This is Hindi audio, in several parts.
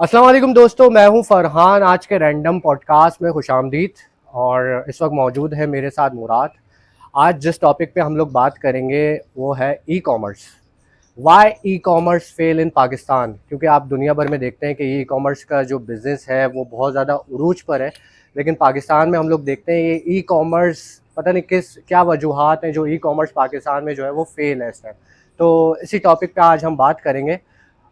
अस्सलाम वालेकुम दोस्तों, मैं हूं फरहान। आज के रैंडम पॉडकास्ट में खुशामदीद। और इस वक्त मौजूद है मेरे साथ मुराद। आज जिस टॉपिक पे हम लोग बात करेंगे वो है E commerce. Why E commerce fail in Pakistan, क्योंकि आप दुनिया भर में देखते हैं कि ई कॉमर्स का जो बिज़नेस है वो बहुत ज़्यादा उरूज पर है, लेकिन पाकिस्तान में हम लोग देखते हैं ये ई कॉमर्स पता नहीं क्या वजूहात हैं जो ई कॉमर्स पाकिस्तान में जो है वो फेल है इस टाइम। तो इसी टॉपिक पे आज हम बात करेंगे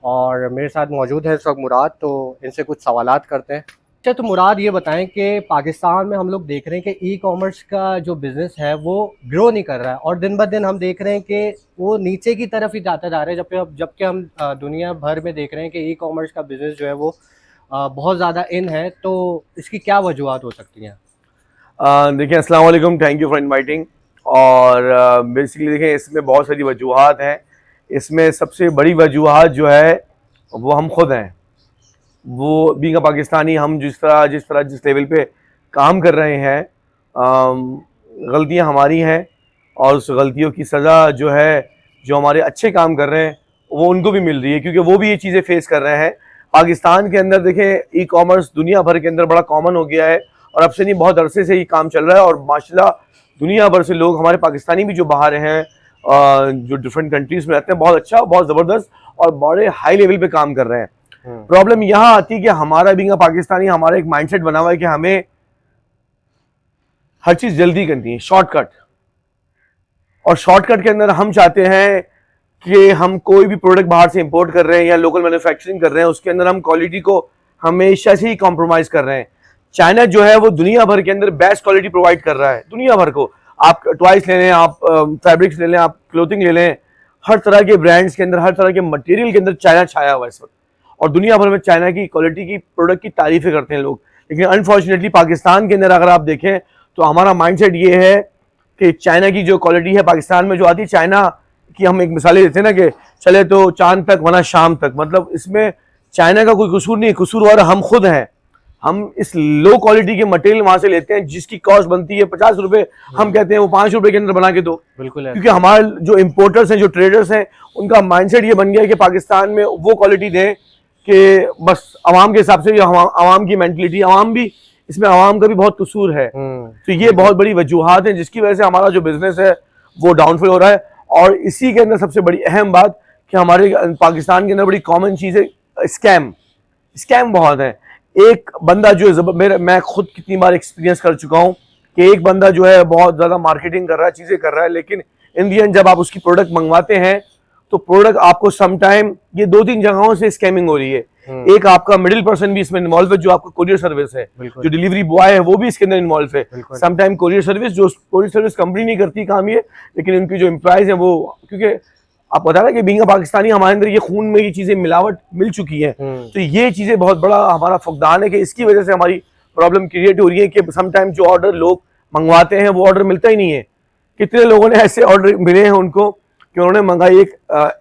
और मेरे साथ मौजूद है इस वक्त मुराद, तो इनसे कुछ सवालात करते हैं। अच्छा, तो मुराद ये बताएं कि पाकिस्तान में हम लोग देख रहे हैं कि ई कॉमर्स का जो बिज़नेस है वो ग्रो नहीं कर रहा है और दिन ब दिन हम देख रहे हैं कि वो नीचे की तरफ ही जाता जा रहा है, जबकि हम दुनिया भर में देख रहे हैं कि ई कॉमर्स का बिज़नेस जो है वो बहुत ज़्यादा इन है। तो इसकी क्या वजूहत हो सकती हैं? देखिए, अस्सलाम वालेकुम, थैंक यू फॉर इनवाइटिंग। और बेसिकली देखें, इसमें बहुत सारी वजूहात हैं। इसमें सबसे बड़ी वजूहात जो है वो हम खुद हैं। वो बीइंग अ पाकिस्तानी, हम जिस लेवल पे काम कर रहे हैं, गलतियां हमारी हैं और उस गलतियों की सज़ा जो है, जो हमारे अच्छे काम कर रहे हैं वो उनको भी मिल रही है, क्योंकि वो भी ये चीज़ें फेस कर रहे हैं। पाकिस्तान के अंदर देखें, ई कॉमर्स दुनिया भर के अंदर बड़ा कॉमन हो गया है और अब से नहीं, बहुत अरसे से ये काम चल रहा है। और माशाल्लाह दुनिया भर से लोग, हमारे पाकिस्तानी भी जो बाहर हैं, जो डिफरेंट कंट्रीज़ में रहते हैं, बहुत अच्छा, बहुत ज़बरदस्त और बड़े हाई लेवल पे काम कर रहे हैं। प्रॉब्लम यहाँ आती है कि हमारा बीइंग पाकिस्तानी, हमारा एक माइंडसेट बना हुआ है कि हमें हर चीज़ जल्दी करनी है, शॉर्टकट। और शॉर्टकट के अंदर हम चाहते हैं कि हम कोई भी प्रोडक्ट बाहर से इंपोर्ट कर रहे हैं या लोकल मैन्युफैक्चरिंग कर रहे हैं, उसके अंदर हम क्वालिटी को हमेशा से ही कॉम्प्रोमाइज कर रहे हैं। चाइना जो है वो दुनिया भर के अंदर बेस्ट क्वालिटी प्रोवाइड कर रहा है, दुनिया भर को। आप टॉयज ले लें, आप फैब्रिक्स ले लें, आप क्लोथिंग ले लें, हर तरह के ब्रांड्स के अंदर, हर तरह के मटेरियल के अंदर चाइना छाया हुआ है इस वक्त। और दुनिया भर में चाइना की क्वालिटी की प्रोडक्ट की तारीफें करते हैं लोग। लेकिन अनफॉर्चुनेटली पाकिस्तान के अंदर अगर आप देखें तो हमारा माइंडसेट ये है कि चाइना की जो क्वालिटी है पाकिस्तान में जो आती है, चाइना की हम एक मिसालें देते हैं ना कि चले तो चांद तक वरना शाम तक, मतलब इसमें चाइना का कोई कसूर नहीं, कसूरवार हम खुद हैं। हम इस लो क्वालिटी के मटेरियल वहां से लेते हैं जिसकी कॉस्ट बनती है 50 रुपए, हम कहते हैं वो 5 रुपए के अंदर बना के दो। बिल्कुल है। क्योंकि हमारे जो इम्पोर्टर्स हैं, जो ट्रेडर्स हैं, उनका माइंडसेट ये बन गया है कि पाकिस्तान में वो क्वालिटी दें कि बस आवाम के हिसाब से, आवाम की मेंटलिटी, आवाम भी इसमें, आवाम का भी बहुत कसूर है। तो ये बहुत बड़ी वजूहात है जिसकी वजह से हमारा जो बिजनेस है वो डाउनफॉल हो रहा है। और इसी के अंदर सबसे बड़ी अहम बात कि हमारे पाकिस्तान के अंदर बड़ी कॉमन चीज़ है स्कैम। स्कैम बहुत है। एक बंदा जो मैं खुद कितनी बार एक्सपीरियंस कर चुका हूँ कि एक बंदा जो है बहुत ज़्यादा मार्केटिंग कर रहा है, चीज़ें कर रहा है, लेकिन इन दी एंड जब आप उसकी प्रोडक्ट मंगवाते हैं तो प्रोडक्ट आपको समटाइम, ये 2-3 जगहों से स्कैमिंग हो रही है। एक आपका मिडिल पर्सन भी इसमें इन्वॉल्व है, जो आपका कोरियर सर्विस है, जो डिलीवरी बॉय है वो भी इसके अंदर इन्वॉल्व है। समटाइम कोरियर सर्विस, जो कोरियर सर्विस कंपनी नहीं करती काम ये, लेकिन उनकी जो एम्प्लॉयज है वो, क्योंकि आप बता रहे कि बीइंग पाकिस्तानी हमारे अंदर ये खून में ये चीजें मिलावट मिल चुकी है। तो ये चीजें बहुत बड़ा हमारा फुकदान है कि इसकी वजह से हमारी प्रॉब्लम क्रिएट हो रही है कि समटाइम जो ऑर्डर लोग मंगवाते हैं वो ऑर्डर मिलता ही नहीं है। कितने लोगों ने ऐसे ऑर्डर मिले हैं उनको कि उन्होंने मंगाई एक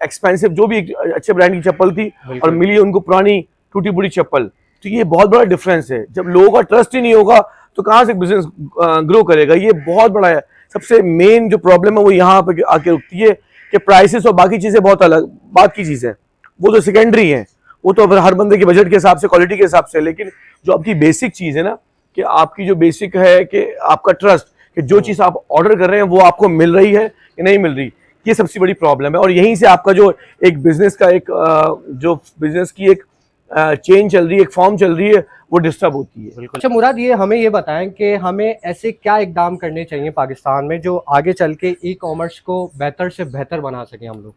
एक्सपेंसिव, जो भी एक अच्छे ब्रांड की चप्पल थी, और मिली उनको पुरानी टूटी फूटी चप्पल। तो ये बहुत बड़ा डिफरेंस है। जब लोगों का ट्रस्ट ही नहीं होगा तो कहाँ से बिजनेस ग्रो करेगा? ये बहुत बड़ा है। सबसे मेन जो प्रॉब्लम है वो यहाँ पे आके रुकती है कि प्राइसेस और बाकी चीजें बहुत अलग बात की चीज है, वो तो सेकेंडरी है, वो तो फिर हर बंदे के बजट के हिसाब से, क्वालिटी के हिसाब से। लेकिन जो आपकी बेसिक चीज है ना, कि आपकी जो बेसिक है कि आपका ट्रस्ट, कि जो चीज आप ऑर्डर कर रहे हैं वो आपको मिल रही है कि नहीं मिल रही, ये सबसे बड़ी प्रॉब्लम है। और यहीं से आपका जो एक बिजनेस का एक जो बिजनेस की एक चेन चल रही है, एक फॉर्म चल रही है, वो डिस्टर्ब होती है। अच्छा मुराद, ये हमें ये बताएं कि हमें ऐसे क्या इकदाम करने चाहिए पाकिस्तान में जो आगे चल के ई कॉमर्स को बेहतर से बेहतर बना सके हम लोग?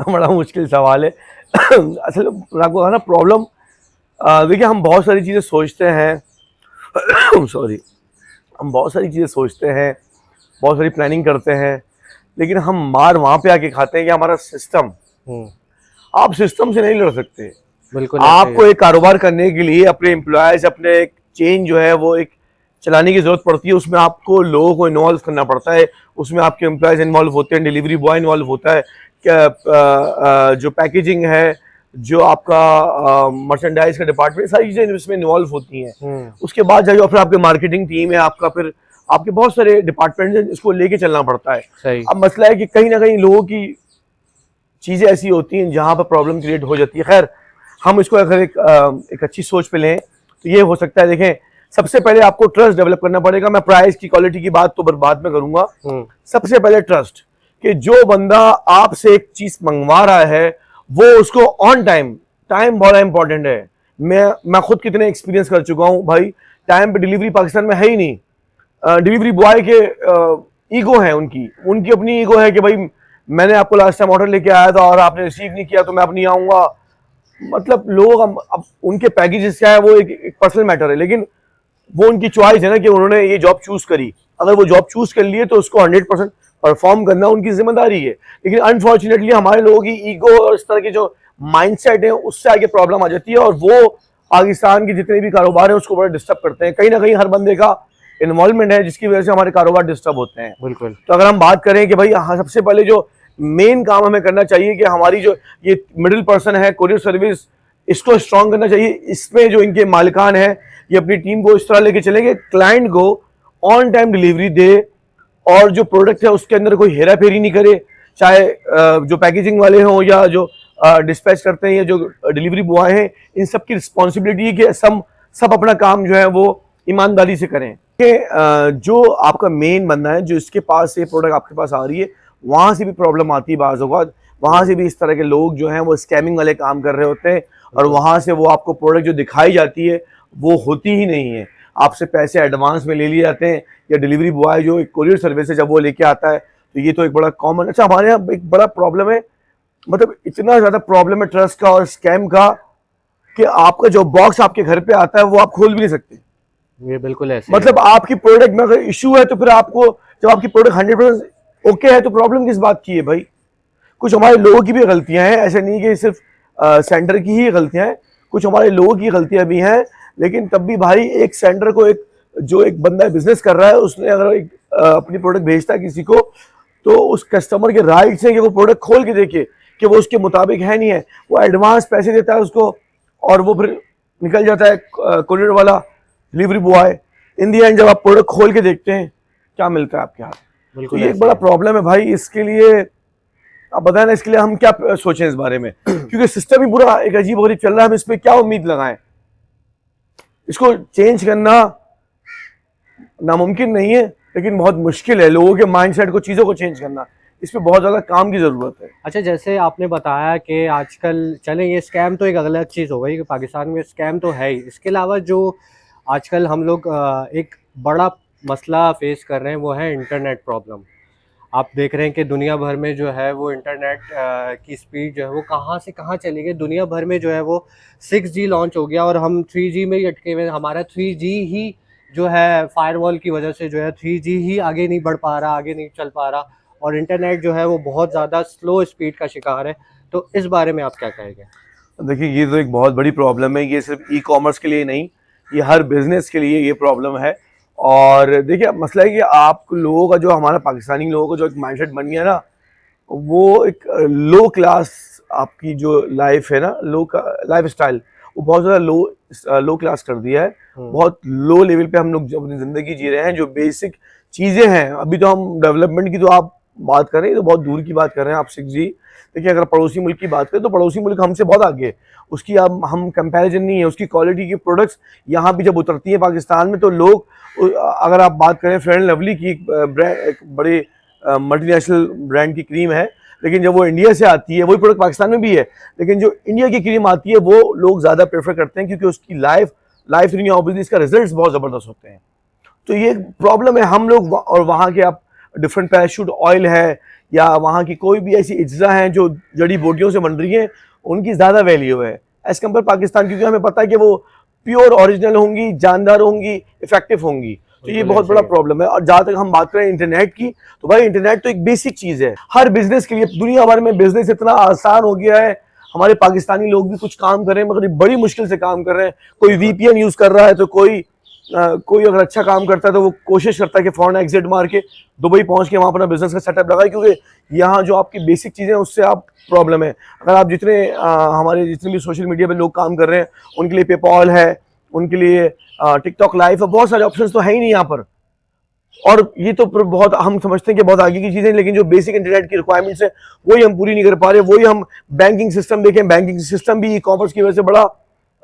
बड़ा मुश्किल सवाल है। असल में आपको ना प्रॉब्लम, देखिए हम बहुत सारी चीज़ें सोचते हैं सॉरी, हम बहुत सारी चीज़ें सोचते हैं, बहुत सारी प्लानिंग करते हैं, लेकिन हम मार वहाँ पे आके खाते हैं कि हमारा सिस्टम। आप सिस्टम से नहीं लड़ सकते। बिल्कुल। आपको एक कारोबार करने के लिए अपने एम्प्लॉयज, अपने एक चेन जो है वो एक चलाने की जरूरत पड़ती है। उसमें आपको लोगों को इन्वॉल्व करना पड़ता है, उसमें आपके एम्प्लॉयज इन्वॉल्व होते हैं, डिलीवरी बॉय इन्वॉल्व होता है, क्या जो पैकेजिंग है, जो आपका मर्चेंडाइज का डिपार्टमेंट, सारी चीजें इसमें इन्वॉल्व होती हैं। उसके बाद जाके फिर आपके मार्केटिंग टीम है, आपका फिर आपके बहुत सारे डिपार्टमेंट हैं, इसको लेके चलना पड़ता है। अब मसला है कि कहीं ना कहीं लोगों की चीजें ऐसी होती हैं जहां पर प्रॉब्लम क्रिएट हो जाती है। खैर, हम इसको अगर एक अच्छी सोच पे लें तो ये हो सकता है। देखें, सबसे पहले आपको ट्रस्ट डेवलप करना पड़ेगा। मैं प्राइस की, क्वालिटी की बात तो बाद में करूंगा। सबसे पहले ट्रस्ट, कि जो बंदा आपसे एक चीज मंगवा रहा है वो उसको ऑन टाइम, टाइम बड़ा इंपॉर्टेंट है। मैं खुद कितने एक्सपीरियंस कर चुका हूं भाई, टाइम पे डिलीवरी पाकिस्तान में है ही नहीं। डिलीवरी बॉय के ईगो है, उनकी अपनी ईगो है कि भाई मैंने आपको लास्ट टाइम ऑर्डर लेके आया था और आपने रिसीव नहीं किया तो मैं अब नहीं आऊंगा। मतलब लोग अब उनके पैकेजेस क्या है वो एक पर्सनल मैटर है, लेकिन वो उनकी चॉइस है ना कि उन्होंने ये जॉब चूज करी। अगर वो जॉब चूज कर लिए तो उसको 100% परफॉर्म करना उनकी जिम्मेदारी है। लेकिन अनफॉर्चुनेटली हमारे लोगों की ईगो और इस तरह के जो माइंडसेट है उससे आगे प्रॉब्लम आ जाती है, और वो पाकिस्तान के जितने भी कारोबार है उसको बड़ा डिस्टर्ब करते हैं। कहीं ना कहीं हर बंदे का इन्वॉल्वमेंट है जिसकी वजह से हमारे कारोबार डिस्टर्ब होते हैं। बिल्कुल। तो अगर हम बात करें कि भाई हाँ, सबसे पहले जो मेन काम हमें करना चाहिए कि हमारी जो ये मिडिल पर्सन है, कोरियर सर्विस, इसको स्ट्रॉन्ग करना चाहिए। इसमें जो इनके मालिकान है ये अपनी टीम को इस तरह लेके चलेंगे, क्लाइंट को ऑन टाइम डिलीवरी दे और जो प्रोडक्ट है उसके अंदर कोई हेरा फेरी नहीं करे। चाहे जो पैकेजिंग वाले हों या जो डिस्पैच करते हैं या जो डिलीवरी बॉय हैं, इन सब की रिस्पॉन्सिबिलिटी है कि सब अपना काम जो है वो ईमानदारी से करें। कि जो आपका मेन बंदा है, जो इसके पास से प्रोडक्ट आपके पास आ रही है, वहाँ से भी प्रॉब्लम आती है बाज़ औक़ात। वहाँ से भी इस तरह के लोग जो हैं वो स्कैमिंग वाले काम कर रहे होते हैं, और वहाँ से वो आपको प्रोडक्ट जो दिखाई जाती है वो होती ही नहीं है। आपसे पैसे एडवांस में ले लिए जाते हैं, या डिलीवरी बॉय जो एक कोरियर सर्विस है जब वो लेके आता है, तो ये तो एक बड़ा कॉमन। अच्छा, हमारे यहाँ एक बड़ा प्रॉब्लम है, मतलब इतना ज़्यादा प्रॉब्लम है ट्रस्ट का और स्कैम का, कि आपका जो बॉक्स आपके घर पे आता है वो आप खोल भी नहीं सकते। ये बिल्कुल ऐसे मतलब आपकी प्रोडक्ट में अगर इशू है तो फिर आपको, जब आपकी प्रोडक्ट 100% ओके है तो प्रॉब्लम किस बात की है भाई। कुछ हमारे लोगों की भी गलतियां हैं, ऐसे नहीं कि सिर्फ सेंटर की ही गलतियां हैं, कुछ हमारे लोगों की गलतियां भी हैं। लेकिन तब भी भाई एक सेंटर को, एक बंदा बिजनेस कर रहा है, उसने अगर अपनी प्रोडक्ट भेजता है किसी को, तो उस कस्टमर के राइट्स हैं कि वो प्रोडक्ट खोल के देखे कि वो उसके मुताबिक है नहीं है। वो एडवांस पैसे देता है उसको, और वो फिर निकल जाता है कोरियर वाला, delivery boy. In the and जब आप प्रोडक्ट खोल के देखते हैं क्या मिलता है आपके हाथ। तो ये एक बड़ा प्रॉब्लम है भाई। इसके लिए आप बताएं ना, इसके लिए हम क्या सोचें इस बारे में, क्योंकि सिस्टम ही पूरा एक अजीब गरीब चल रहा है। हम इस पर क्या उम्मीद लगाएं? इसको चेंज करना नामुमकिन नहीं है, लेकिन बहुत मुश्किल है। लोगों के माइंडसेट को, चीज़ों को चेंज करना, इस पे बहुत ज़्यादा काम की ज़रूरत है। अच्छा, जैसे आपने बताया कि आजकल चलें, ये स्कैम तो एक अलग चीज़ हो गई कि पाकिस्तान में स्कैम तो है ही, इसके अलावा जो आजकल हम लोग एक बड़ा मसला फेस कर रहे हैं वो है इंटरनेट प्रॉब्लम। आप देख रहे हैं कि दुनिया भर में जो है वो इंटरनेट की स्पीड जो है वो कहाँ से कहाँ चली गई। दुनिया भर में जो है वो 6G लॉन्च हो गया और हम 3G में ही अटके हुए। हमारा 3G ही जो है फायरवॉल की वजह से जो है 3G ही आगे नहीं बढ़ पा रहा, आगे नहीं चल पा रहा, और इंटरनेट जो है वो बहुत ज़्यादा स्लो स्पीड का शिकार है। तो इस बारे में आप क्या कहेंगे? देखिए, ये तो एक बहुत बड़ी प्रॉब्लम है। ये सिर्फ ई कॉमर्स के लिए नहीं, ये हर बिजनेस के लिए ये प्रॉब्लम है। और देखिए, मसला है कि आप लोगों का, जो हमारा पाकिस्तानी लोगों का जो एक माइंडसेट बन गया ना, वो एक लो क्लास, आपकी जो लाइफ है ना, लाइफ स्टाइल, वो बहुत ज़्यादा लो क्लास कर दिया है। बहुत लो लेवल पे हम लोग अपनी ज़िंदगी जी रहे हैं। जो बेसिक चीज़ें हैं, अभी तो हम डेवलपमेंट की तो आप बात कर रहे हैं, तो बहुत दूर की बात कर रहे हैं आप 6G। देखिए, अगर पड़ोसी मुल्क की बात करें तो पड़ोसी मुल्क हमसे बहुत आगे है, उसकी अब हम कंपैरिजन नहीं है। उसकी क्वालिटी की प्रोडक्ट्स यहाँ भी जब उतरती हैं पाकिस्तान में, तो लोग, अगर आप बात करें फेयर एंड लवली की, एक बड़े मल्टीनेशनल ब्रांड की क्रीम है, लेकिन जब वो इंडिया से आती है, वही प्रोडक्ट पाकिस्तान में भी है, लेकिन जो इंडिया की क्रीम आती है वो लोग ज़्यादा प्रेफर करते हैं, क्योंकि उसकी लाइफ नहीं, ऑब्वियसली इसका रिजल्ट बहुत ज़बरदस्त होते हैं। तो ये प्रॉब्लम है हम लोग। और वहाँ के आप डिफरेंट पैराशूट ऑयल है, या वहाँ की कोई भी ऐसी अज्जा हैं जो जड़ी बूटियों से बन रही हैं, उनकी ज़्यादा वैल्यू है एज़ कम्पेयर पाकिस्तान, क्योंकि हमें पता है कि वो प्योर ओरिजिनल होंगी, जानदार होंगी, इफेक्टिव होंगी। तो ये बहुत बड़ा प्रॉब्लम है। और जहाँ तक हम बात करें इंटरनेट की, तो भाई इंटरनेट तो एक बेसिक चीज़ है हर बिजनेस के लिए। दुनिया भर में बिजनेस इतना आसान हो गया है, हमारे पाकिस्तानी लोग भी कुछ काम कर रहे हैं मगर बड़ी मुश्किल से काम कर रहे हैं। कोई VPN यूज़ कर रहा है, तो कोई अगर अच्छा काम करता है तो वो कोशिश करता है कि फॉरेन एग्जिट मार के दुबई पहुंच के वहाँ अपना बिजनेस का सेटअप लगाए, क्योंकि यहाँ जो आपकी बेसिक चीज़ें हैं उससे आप प्रॉब्लम है। अगर आप हमारे जितने भी सोशल मीडिया पे लोग काम कर रहे हैं, उनके लिए पेपॉल है, उनके लिए टिकटॉक लाइव है, बहुत सारे ऑप्शंस तो है ही नहीं यहाँ पर। और ये तो बहुत हम समझते हैं कि बहुत आगे की चीज़ें, लेकिन जो बेसिक इंटरनेट की रिक्वायरमेंट्स है वही हम पूरी नहीं कर पा रहे। वही हम बैंकिंग सिस्टम देखें, बैंकिंग सिस्टम भी ई कॉमर्स की वजह से बड़ा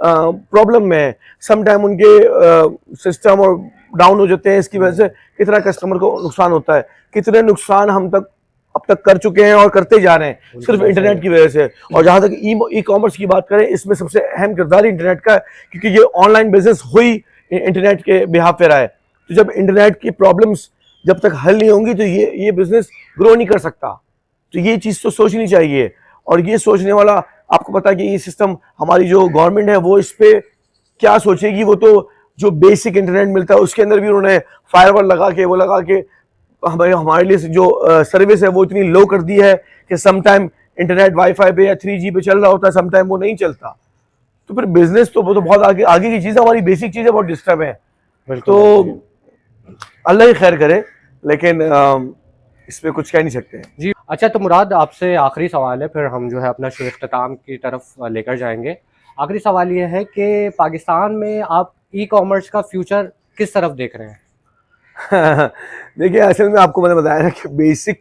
प्रॉब्लम में है। सम टाइम उनके सिस्टम और डाउन हो जाते हैं, इसकी वजह से कितना कस्टमर को नुकसान होता है, कितने नुकसान हम तक अब तक कर चुके हैं और करते जा रहे हैं सिर्फ इंटरनेट की वजह से। और जहां तक ई कॉमर्स की बात करें, इसमें सबसे अहम किरदार इंटरनेट का है, क्योंकि ये ऑनलाइन बिजनेस हुई इंटरनेट के बिहाफ पे रहा है। तो जब इंटरनेट की प्रॉब्लम्स जब तक हल नहीं होंगी तो ये बिजनेस ग्रो नहीं कर सकता। तो ये चीज़ तो सोचनी चाहिए, और ये सोचने वाला, आपको पता है कि ये सिस्टम हमारी जो गवर्नमेंट है वो इस पे क्या सोचेगी। वो तो जो बेसिक इंटरनेट मिलता है उसके अंदर भी उन्होंने फायरवॉल लगा के हमारे लिए जो सर्विस है वो इतनी लो कर दी है कि सम टाइम इंटरनेट वाईफाई पे या 3G पे चल रहा होता है, सम टाइम वो नहीं चलता। तो फिर बिजनेस तो वो तो बहुत आगे की चीज़ है, हमारी बेसिक चीज़ें बहुत डिस्टर्ब है। तो अल्लाह ही खैर करे, लेकिन इस पे कुछ कह नहीं सकते जी। अच्छा, तो मुराद आपसे आखिरी सवाल है, फिर हम जो है अपना शुरू इख्तिताम की तरफ लेकर जाएंगे। आखिरी सवाल ये है कि पाकिस्तान में आप ई कॉमर्स का फ्यूचर किस तरफ देख रहे हैं? देखिए, असल में आपको मैंने बताया ना कि बेसिक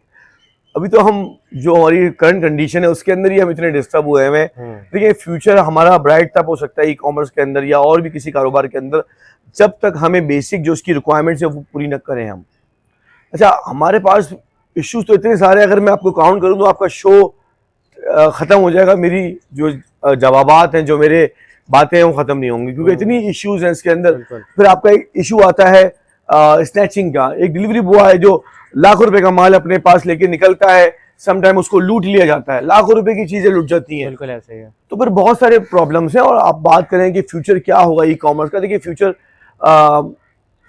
अभी तो हम जो हमारी करंट कंडीशन है उसके अंदर ही हम इतने डिस्टर्ब हुए हैं। देखिए, फ्यूचर हमारा ब्राइट तब हो सकता है ई कॉमर्स के अंदर या और भी किसी कारोबार के अंदर, जब तक हमें बेसिक जो उसकी रिक्वायरमेंट्स है वो पूरी न करें हम। अच्छा, हमारे पास इश्यूज तो इतने सारे, अगर मैं आपको काउंट करूँ तो आपका शो ख़त्म हो जाएगा। मेरी जो जवाबात हैं, जो मेरे बातें हैं वो ख़त्म नहीं होंगी, क्योंकि इतनी इश्यूज हैं इसके अंदर। फिर आपका एक इशू आता है स्नैचिंग का। एक डिलीवरी बॉय है जो लाखों रुपए का माल अपने पास लेके निकलता है, समटाइम उसको लूट लिया जाता है, लाखों रुपए की चीजें लूट जाती हैं। बिल्कुल ऐसे ही है। तो फिर बहुत सारे प्रॉब्लम्स हैं। और आप बात करें कि फ्यूचर क्या होगा ई कॉमर्स का, देखिए फ्यूचर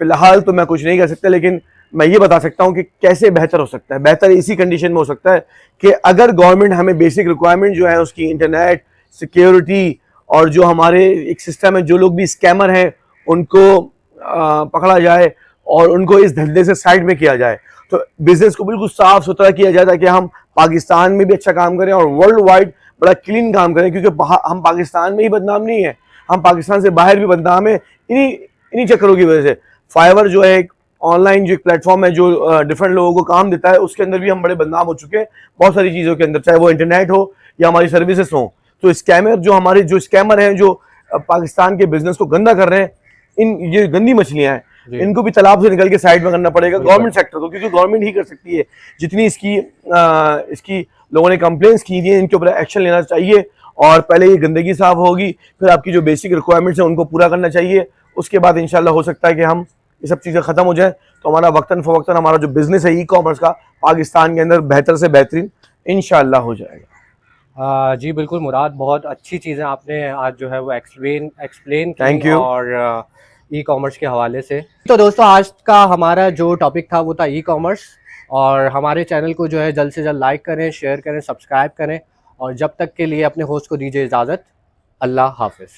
फिलहाल तो मैं कुछ नहीं कह सकता, लेकिन मैं ये बता सकता हूँ कि कैसे बेहतर हो सकता है। बेहतर इसी कंडीशन में हो सकता है कि अगर गवर्नमेंट हमें बेसिक रिक्वायरमेंट जो है उसकी इंटरनेट, सिक्योरिटी और जो हमारे एक सिस्टम है, जो लोग भी स्कैमर हैं उनको पकड़ा जाए और उनको इस धंधे से साइड में किया जाए, तो बिजनेस को बिल्कुल साफ सुथरा किया जाए, ताकि हम पाकिस्तान में भी अच्छा काम करें और वर्ल्ड वाइड बड़ा क्लीन काम करें। क्योंकि हम पाकिस्तान में ही बदनाम नहीं है, हम पाकिस्तान से बाहर भी बदनाम है इन्हीं चक्करों की वजह से। फाइवर जो है एक ऑनलाइन जो एक प्लेटफॉर्म है जो डिफरेंट लोगों को काम देता है, उसके अंदर भी हम बड़े बदनाम हो चुके हैं बहुत सारी चीज़ों के अंदर, चाहे वो इंटरनेट हो या हमारी सर्विसेज हो। तो स्कैमर जो स्कैमर हैं, जो पाकिस्तान के बिजनेस को गंदा कर रहे हैं, ये गंदी मछलियां हैं, इनको भी तालाब से निकल के साइड में करना पड़ेगा गवर्नमेंट सेक्टर को, क्योंकि गवर्नमेंट ही कर सकती है। जितनी इसकी लोगों ने कंप्लेंट्स की थी, इनके ऊपर एक्शन लेना चाहिए। और पहले ये गंदगी साफ होगी, फिर आपकी जो बेसिक रिक्वायरमेंट्स हैं उनको पूरा करना चाहिए। उसके बाद इंशाल्लाह हो सकता है कि हम ये सब चीज़ें ख़त्म हो जाए, तो हमारा वक्तन फ़वक्तन हमारा जो बिज़नेस है ई कॉमर्स का पाकिस्तान के अंदर बेहतर से बेहतरीन इंशाल्लाह हो जाएगा। जी बिल्कुल मुराद, बहुत अच्छी चीज़ें आपने आज जो है वो एक्सप्लेन थैंक की यू। और ई कॉमर्स के हवाले से। तो दोस्तों, आज का हमारा जो टॉपिक था वो था ई कॉमर्स। और हमारे चैनल को जो है जल्द से जल्द लाइक करें, शेयर करें, सब्सक्राइब करें। और जब तक के लिए अपने होस्ट को दीजिए इजाज़त। अल्लाह हाफिज़।